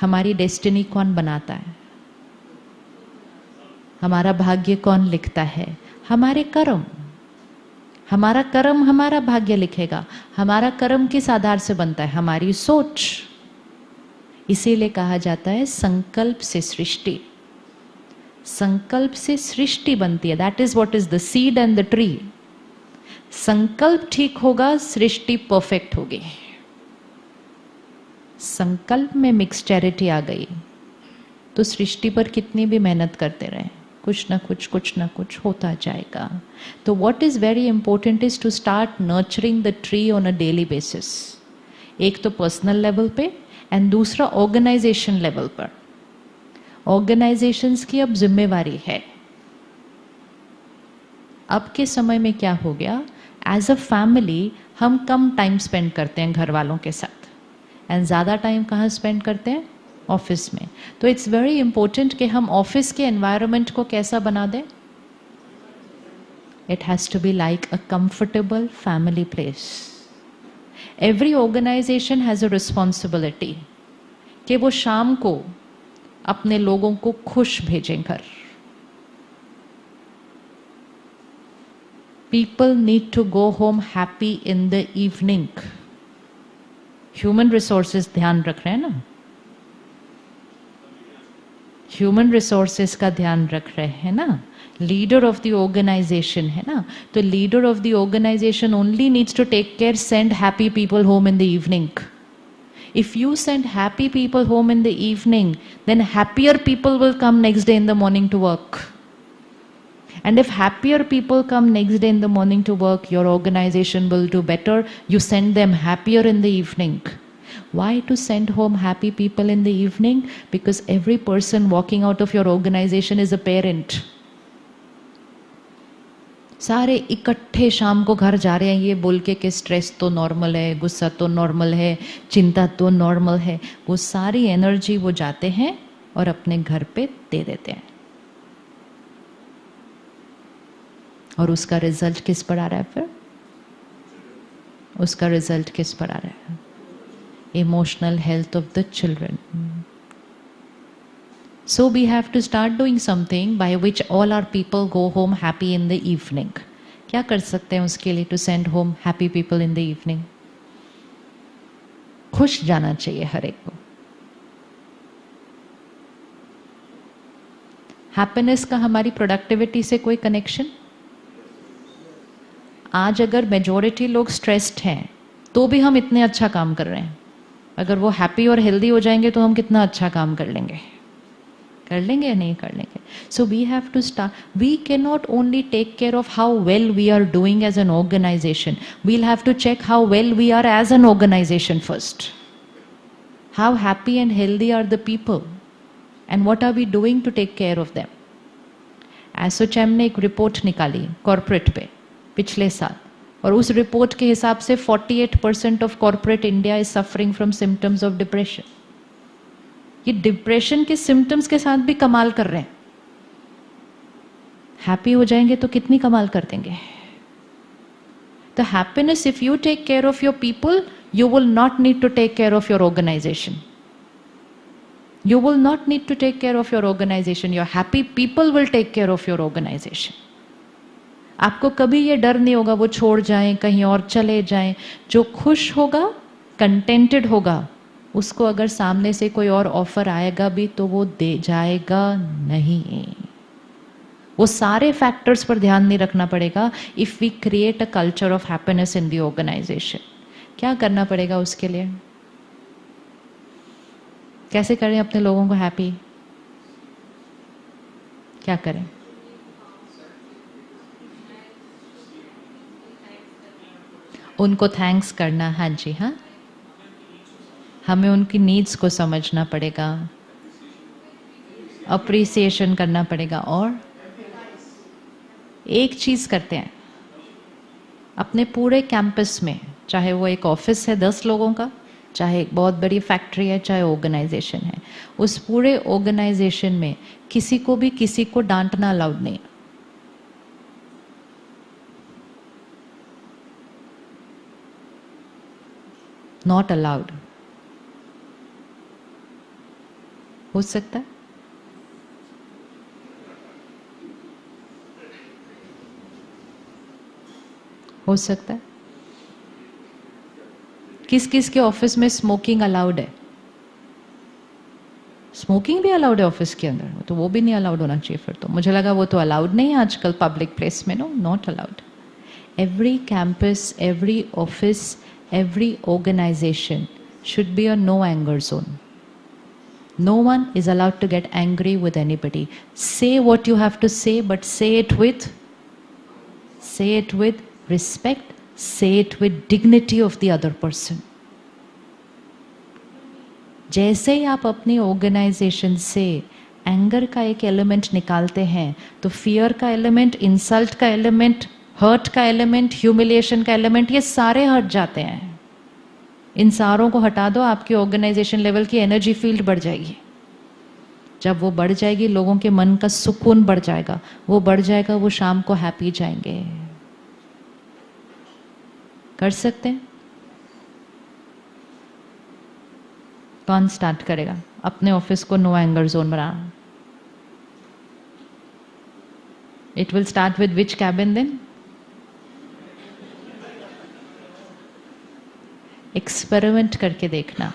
हमारी डेस्टिनी कौन बनाता है? हमारा भाग्य कौन लिखता है? हमारे कर्म। हमारा कर्म हमारा भाग्य लिखेगा। हमारा कर्म किस आधार से बनता है? हमारी सोच। इसीलिए कहा जाता है संकल्प से सृष्टि। संकल्प से सृष्टि बनती है। That is what is the seed and the tree. संकल्प ठीक होगा, सृष्टि परफेक्ट होगी। संकल्प में मिक्सचैरिटी आ गई तो सृष्टि पर कितनी भी मेहनत करते रहे, कुछ ना कुछ होता जाएगा। तो what is very important is to start nurturing the tree on a daily basis. एक तो पर्सनल लेवल पे एंड दूसरा ऑर्गेनाइजेशन लेवल पर। ऑर्गेनाइजेशंस की अब जिम्मेवारी है। अब के समय में क्या हो गया, एज अ फैमिली हम कम टाइम स्पेंड करते हैं घर वालों के साथ एंड ज़्यादा टाइम कहाँ स्पेंड करते हैं? ऑफिस में। तो इट्स वेरी इंपॉर्टेंट कि हम ऑफिस के एनवायरनमेंट को कैसा बना दें? It has to be like a comfortable family place. Every organisation has a responsibility कि वो शाम को अपने लोगों को खुश भेजें घर। People need to go home happy in the evening. Human resources ध्यान रख रहे हैं ना, ह्यूमन रिसोर्सेज का ध्यान रख रहे हैं ना, लीडर ऑफ द ऑर्गेनाइजेशन है ना। तो leader of the organisation only needs to take care, send happy people home in the evening. If you send happy people home in the evening, then happier people will come next day in the morning to work. And if happier people come next day in the morning to work, your organization will do better. You send them happier in the evening. Why to send home happy people in the evening? Because every person walking out of your organization is a parent. सारे इकट्ठे शाम को घर जा रहे हैं ये बोल के कि स्ट्रेस तो नॉर्मल है, गुस्सा तो नॉर्मल है, चिंता तो नॉर्मल है। वो सारी एनर्जी वो जाते हैं और अपने घर पे दे देते हैं। और उसका रिजल्ट किस पर आ रहा है फिर? उसका रिजल्ट किस पर आ रहा है? Emotional health of the children. So we have to start doing something by which all our people go home happy in the evening. क्या कर सकते हैं उसके लिए to send home happy people in the evening? खुश जाना चाहिए हर एक को. हैप्पीनेस का हमारी प्रोडक्टिविटी से कोई कनेक्शन? आज अगर मेजॉरिटी लोग स्ट्रेस्ड हैं तो भी हम इतने अच्छा काम कर रहे हैं. अगर वो हैप्पी और हेल्दी हो जाएंगे तो हम कितना अच्छा काम कर लेंगे. कर लेंगे या नहीं कर लेंगे? So we have to start. We can not only take care of how well we are doing as an organisation. We'll have to check how well we are as an organisation first. How happy and healthy are the people and what are we doing to take care of them. ASSOCHAM ने एक report निकाली corporate पे पिछले साल, और उस report के हिसाब से 48% of corporate India is suffering from symptoms of depression. ये डिप्रेशन के सिम्टम्स के साथ भी कमाल कर रहे हैं. हैप्पी हो जाएंगे तो कितनी कमाल कर देंगे. तो happiness, if you take care of your people, you will not need to take care of your organization. You will not need to take care of your organization. Your happy people will take care of your organization. आपको कभी ये डर नहीं होगा वो छोड़ जाएं, कहीं और चले जाएं. जो खुश होगा, कंटेंटेड होगा, उसको अगर सामने से कोई और ऑफर आएगा भी तो वो दे जाएगा नहीं. वो सारे फैक्टर्स पर ध्यान नहीं रखना पड़ेगा. If we create a culture of happiness in the organisation, क्या करना पड़ेगा उसके लिए? कैसे करें अपने लोगों को हैप्पी? क्या करें? उनको थैंक्स करना. हाँ जी, हाँ, हमें उनकी नीड्स को समझना पड़ेगा, अप्रिसिएशन करना पड़ेगा. और एक चीज करते हैं अपने पूरे कैंपस में, चाहे वो एक ऑफिस है 10 लोगों का, चाहे एक बहुत बड़ी फैक्ट्री है, चाहे ऑर्गेनाइजेशन है, उस पूरे ऑर्गेनाइजेशन में किसी को भी किसी को डांटना अलाउड नहीं. Not allowed. हो सकता है? हो सकता है। किस किस के ऑफिस में स्मोकिंग अलाउड है? स्मोकिंग भी अलाउड है ऑफिस के अंदर, तो वो भी नहीं अलाउड होना चाहिए फिर तो। मुझे लगा वो तो अलाउड नहीं है आजकल पब्लिक प्लेस में। No, not allowed. Every campus, every office, every organisation should be a no anger zone. No one is allowed to get angry with anybody. Say what you have to say, but say it with respect, say it with dignity of the other person. जैसे ही आप अपनी organisation से anger का एक element निकालते हैं तो fear का एलिमेंट, इंसल्ट का एलिमेंट, हर्ट का एलिमेंट, ह्यूमिलिएशन का एलिमेंट, ये सारे हट जाते हैं। इन सारों को हटा दो, आपकी ऑर्गेनाइजेशन लेवल की एनर्जी फील्ड बढ़ जाएगी। जब वो बढ़ जाएगी, लोगों के मन का सुकून बढ़ जाएगा, वो बढ़ जाएगा, वो शाम को हैप्पी जाएंगे। कर सकते हैं? कौन स्टार्ट करेगा अपने ऑफिस को नो एंगर जोन बनाना? It will start with which cabin then? Experiment करके देखना।